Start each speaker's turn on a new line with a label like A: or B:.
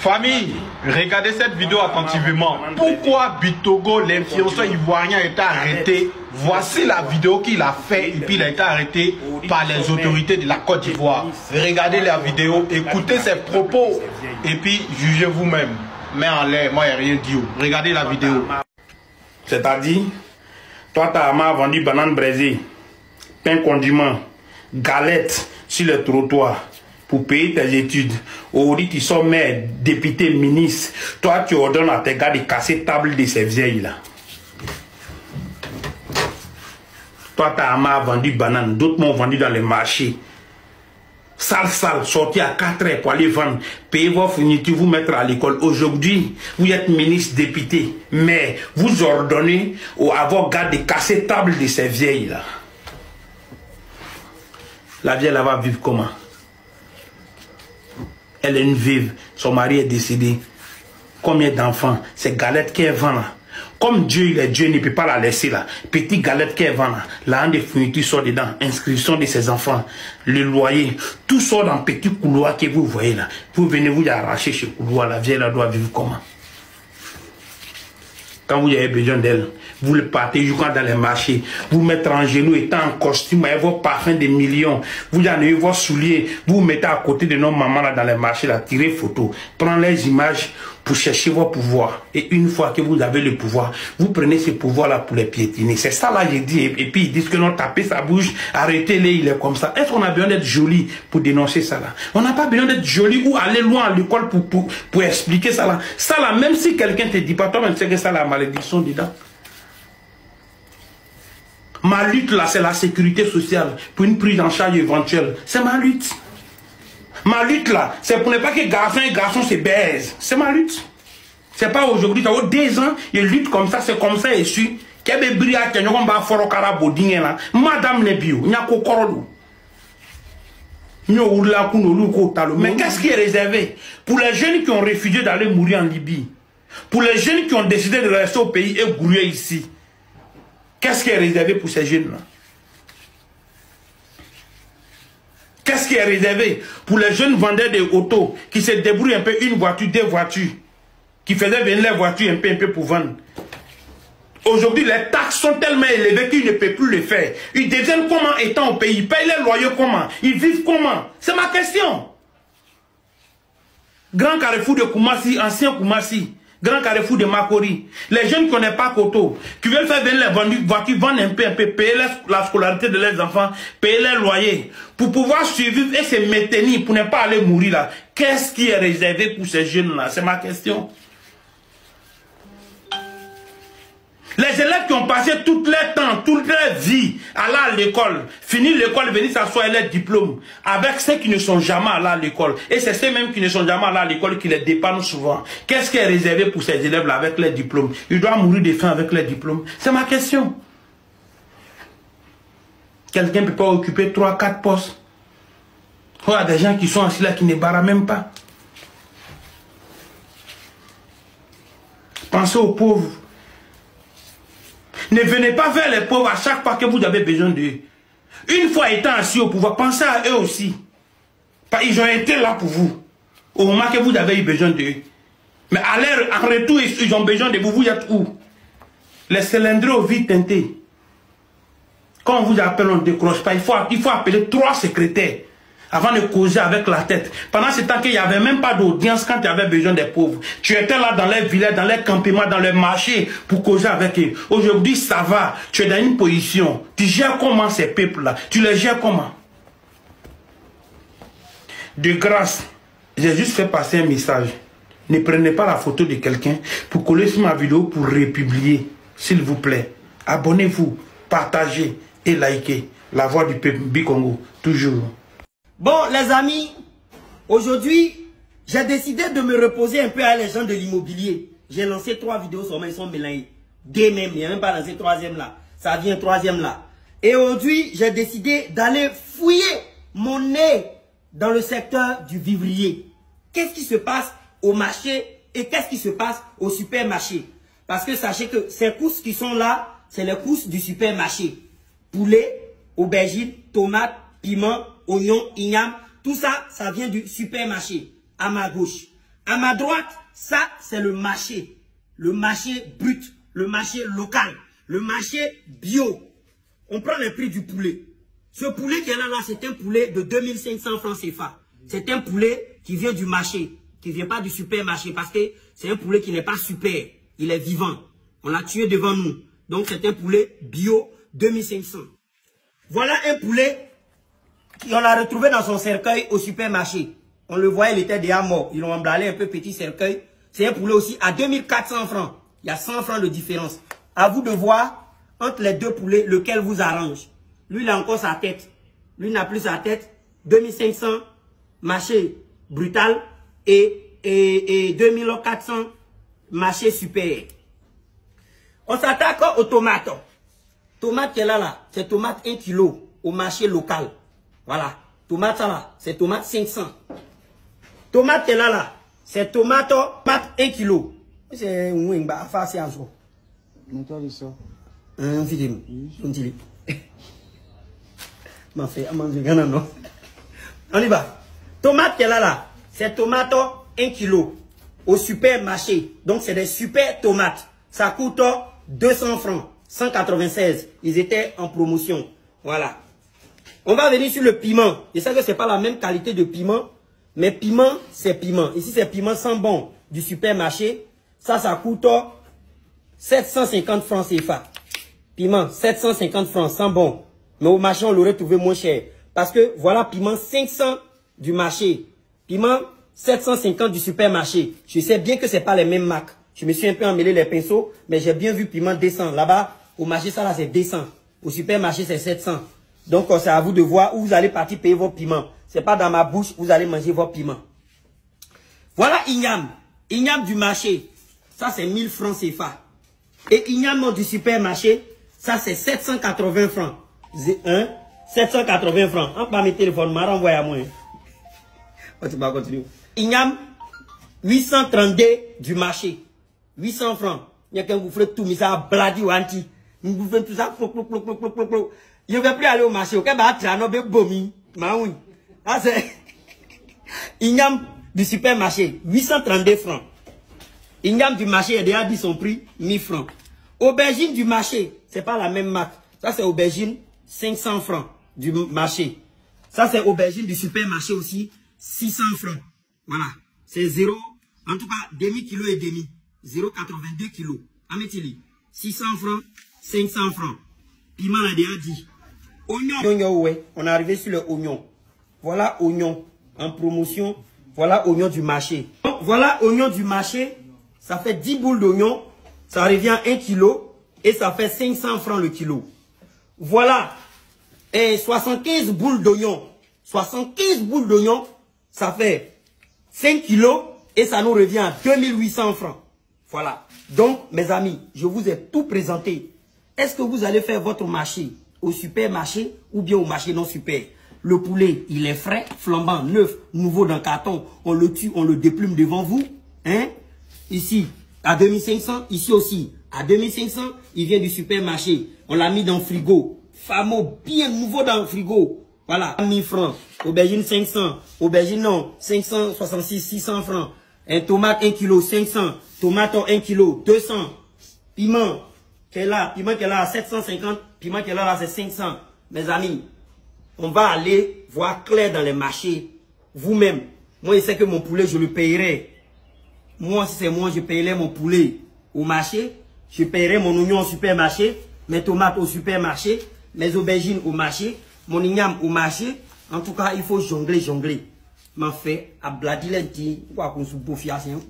A: Famille, regardez cette vidéo attentivement. Pourquoi Bitogo, l'influenceur ivoirien, a été arrêté? Voici la vidéo qu'il a fait et puis il a été arrêté par les autorités de la Côte d'Ivoire. Regardez la vidéo, écoutez ses propos et puis jugez vous-même. Mais en l'air, moi, il n'y a rien dit. Regardez la vidéo.
B: C'est-à-dire, toi, tu as vendu banane braisée, pain condiment, galettes sur le trottoir pour payer tes études. Aujourd'hui, tu sors maire, député, ministre. Toi, tu ordonnes à tes gars de casser table de ces vieilles-là. Toi, tu as vendu banane, d'autres m'ont vendu dans les marchés. Sale, sorti à 4 heures pour aller vendre, payer vos fournitures, vous mettre à l'école. Aujourd'hui, vous êtes ministre, député, mais vous ordonnez à vos gars de casser table de ces vieilles-là. La vieille, elle va vivre comment? Elle est une vive, son mari est décédé. Combien d'enfants? Ces galettes qu'elle vend là. Comme Dieu, il est Dieu, il ne peut pas la laisser là. Petite galette qu'elle vend là. La des fournitures sort dedans. Inscription de ses enfants. Le loyer. Tout sort dans petit couloir que vous voyez là. Vous venez vous y arracher ce couloir. La vieille là doit vivre comment? Quand vous avez besoin d'elle, vous le partez jusqu'à dans les marchés, vous mettez en genoux, étant en costume, avec vos parfums de millions, vous en avez vos souliers, vous mettez à côté de nos mamans là dans les marchés, là, tirez photo, prenez les images pour chercher vos pouvoirs. Et une fois que vous avez le pouvoir, vous prenez ce pouvoir là pour les piétiner. C'est ça là j'ai dit. Et puis ils disent que non, tapez sa bouche, arrêtez-les, il est comme ça. Est-ce qu'on a besoin d'être joli pour dénoncer ça là? On n'a pas besoin d'être joli ou aller loin à l'école pour expliquer ça là. Ça là, même si quelqu'un te dit pas, toi-même tu sais que ça la malédiction dedans. Ma lutte là, c'est la sécurité sociale pour une prise en charge éventuelle. C'est ma lutte. Ma lutte là, c'est pour ne pas que garçon et garçon se baisent. C'est ma lutte. C'est pas aujourd'hui. Ça fait 2 ans, je lutte comme ça, c'est comme ça et je suis. Madame Nebio, mais qu'est-ce qui est réservé pour les jeunes qui ont refusé d'aller mourir en Libye? Pour les jeunes qui ont décidé de rester au pays et grouiller ici? Qu'est-ce qui est réservé pour ces jeunes-là? Qu'est-ce qui est réservé pour les jeunes vendeurs de autos qui se débrouillent un peu, une voiture, 2 voitures, qui faisaient venir les voitures un peu pour vendre? Aujourd'hui, les taxes sont tellement élevées qu'ils ne peuvent plus le faire. Ils deviennent comment étant au pays? Ils payent les loyers comment? Ils vivent comment? C'est ma question. Grand carrefour de Koumassi, ancien Koumassi. Grand carrefour de Makori. Les jeunes qui n'ont pas Koto, qui veulent faire venir les voitures, vendre un peu, payer la scolarité de leurs enfants, payer les loyers, pour pouvoir survivre et se maintenir, pour ne pas aller mourir là. Qu'est-ce qui est réservé pour ces jeunes-là? C'est ma question. Les élèves qui ont passé tout leur temps, toute leur vie à aller à l'école, finir l'école, venir s'asseoir leur diplôme, avec ceux qui ne sont jamais allés à l'école. Et c'est ceux mêmes qui ne sont jamais allés à l'école qui les dépannent souvent. Qu'est-ce qui est réservé pour ces élèves-là avec leur diplôme? Ils doivent mourir de faim avec leur diplôme. C'est ma question. Quelqu'un ne peut pas occuper 3, 4 postes. Il y a des gens qui sont assis là qui ne barrent même pas. Pensez aux pauvres. Ne venez pas vers les pauvres à chaque fois que vous avez besoin d'eux. Une fois étant assis au pouvoir, pensez à eux aussi. Ils ont été là pour vous. Au moment que vous avez eu besoin d'eux. Mais en retour, ils ont besoin de vous. Vous êtes où? Les cylindres aux vies teintées. Quand on vous appelle, on ne décroche pas. Il faut appeler 3 secrétaires avant de causer avec la tête. Pendant ce temps qu'il n'y avait même pas d'audience quand tu avais besoin des pauvres. Tu étais là dans les villages, dans les campements, dans les marchés pour causer avec eux. Aujourd'hui, ça va. Tu es dans une position. Tu gères comment ces peuples-là? Tu les gères comment? De grâce, j'ai juste fait passer un message. Ne prenez pas la photo de quelqu'un pour coller sur ma vidéo pour republier. S'il vous plaît, abonnez-vous, partagez et likez. La voix du peuple Bikongo, toujours.
C: Bon, les amis, aujourd'hui, j'ai décidé de me reposer un peu à les gens de l'immobilier. J'ai lancé 3 vidéos sur moi, ils sont mélangés. 2 même, il n'y a même pas lancé 3e là. Ça vient 3e là. Et aujourd'hui, j'ai décidé d'aller fouiller mon nez dans le secteur du vivrier. Qu'est-ce qui se passe au marché et qu'est-ce qui se passe au supermarché? Parce que sachez que ces courses qui sont là, c'est les courses du supermarché. Poulet, aubergine, tomates, piment, oignons, igname, tout ça, ça vient du supermarché, à ma gauche. À ma droite, ça, c'est le marché. Le marché brut, le marché local, le marché bio. On prend le prix du poulet. Ce poulet qui est là, c'est un poulet de 2500 francs CFA. C'est un poulet qui vient du marché, qui ne vient pas du supermarché, parce que c'est un poulet qui n'est pas super. Il est vivant. On l'a tué devant nous. Donc, c'est un poulet bio 2500. Voilà un poulet qu'on a retrouvé dans son cercueil au supermarché. On le voyait, il était déjà mort. Ils l'ont emballé un peu petit cercueil. C'est un poulet aussi à 2400 francs. Il y a 100 francs de différence. À vous de voir entre les deux poulets lequel vous arrange. Lui, il a encore sa tête. Lui n'a plus sa tête. 2500 marché brutal et 2400 marché super. On s'attaque aux tomates. Tomate qui est là, c'est tomate 1 kg au marché local. Voilà. Tomate là, c'est tomate 500. Tomate qui est là, c'est tomate 1 kg. C'est un affaire, c'est un jour. On y va. Tomate qui est là, c'est tomate 1 kg au supermarché. Donc c'est des super tomates. Ça coûte 200 francs, 196. Ils étaient en promotion. Voilà. On va venir sur le piment. Je sais que ce n'est pas la même qualité de piment, mais piment, c'est piment. Ici, c'est piment sans bon du supermarché. Ça coûte 750 francs CFA. Piment, 750 francs sans bon. Mais au marché, on l'aurait trouvé moins cher. Parce que voilà, piment 500 du marché. Piment 750 du supermarché. Je sais bien que ce n'est pas les mêmes marques. Je me suis un peu emmêlé les pinceaux, mais j'ai bien vu piment 200. Là-bas, au marché, ça là, c'est 200. Au supermarché, c'est 700. Donc, c'est à vous de voir où vous allez partir payer vos piments. Ce n'est pas dans ma bouche, vous allez manger vos piments. Voilà Ignam. Ignam du marché, ça c'est 1000 francs CFA. Et Ignam du supermarché, ça c'est 780 francs. 780 francs. En pas mes téléphones, m'a renvoyé à moi. Tu vas continuer. Ignam, 832 du marché. 800 francs. Il y a qu'un gouffre tout, mais ça a bladi ou anti. Nous bouffons tout ça. Je ne vais plus aller au marché. Ok, bah, tu as un bomi. Maoui. Ah, c'est. Ignam du supermarché, 832 francs. Ignam du marché, il a déjà dit son prix, 1000 francs. Aubergine du marché, c'est pas la même marque. Ça, c'est aubergine, 500 francs du marché. Ça, c'est aubergine du supermarché aussi, 600 francs. Voilà. C'est 0, en tout cas, demi-kilo et demi. 0,82 kg. Amétili. 600 francs, 500 francs. Piment, on a déjà dit. Oignon, ouais. On est arrivé sur le oignon. Voilà oignon en promotion. Voilà oignon du marché. Donc, voilà oignon du marché. Ça fait 10 boules d'oignon. Ça revient à 1 kg. Et ça fait 500 francs le kilo. Voilà. Et 75 boules d'oignon. 75 boules d'oignon. Ça fait 5 kilos. Et ça nous revient à 2800 francs. Voilà. Donc, mes amis, je vous ai tout présenté. Est-ce que vous allez faire votre marché au supermarché ou bien au marché non super? Le poulet, il est frais, flambant, neuf, nouveau dans le carton. On le tue, on le déplume devant vous. Hein? Ici, à 2500. Ici aussi, à 2500. Il vient du supermarché. On l'a mis dans le frigo. Fameux, bien nouveau dans le frigo. Voilà. 1000 francs. Aubergine 500. Aubergine non. 566, 600 francs. Un tomate 1 kg, 500. Tomate 1 kg, 200. Piment, qui est là à 750. Piment qui est là, c'est 500. Mes amis, on va aller voir clair dans les marchés. Vous-même. Moi, je sais que mon poulet, je le payerai. Moi, si c'est moi, je payerai mon poulet au marché. Je payerai mon oignon au supermarché. Mes tomates au supermarché. Mes aubergines au marché. Mon igname au marché. En tout cas, il faut jongler. M'en fait, à bladilenti, quoi qu'on se bouffe, c'est un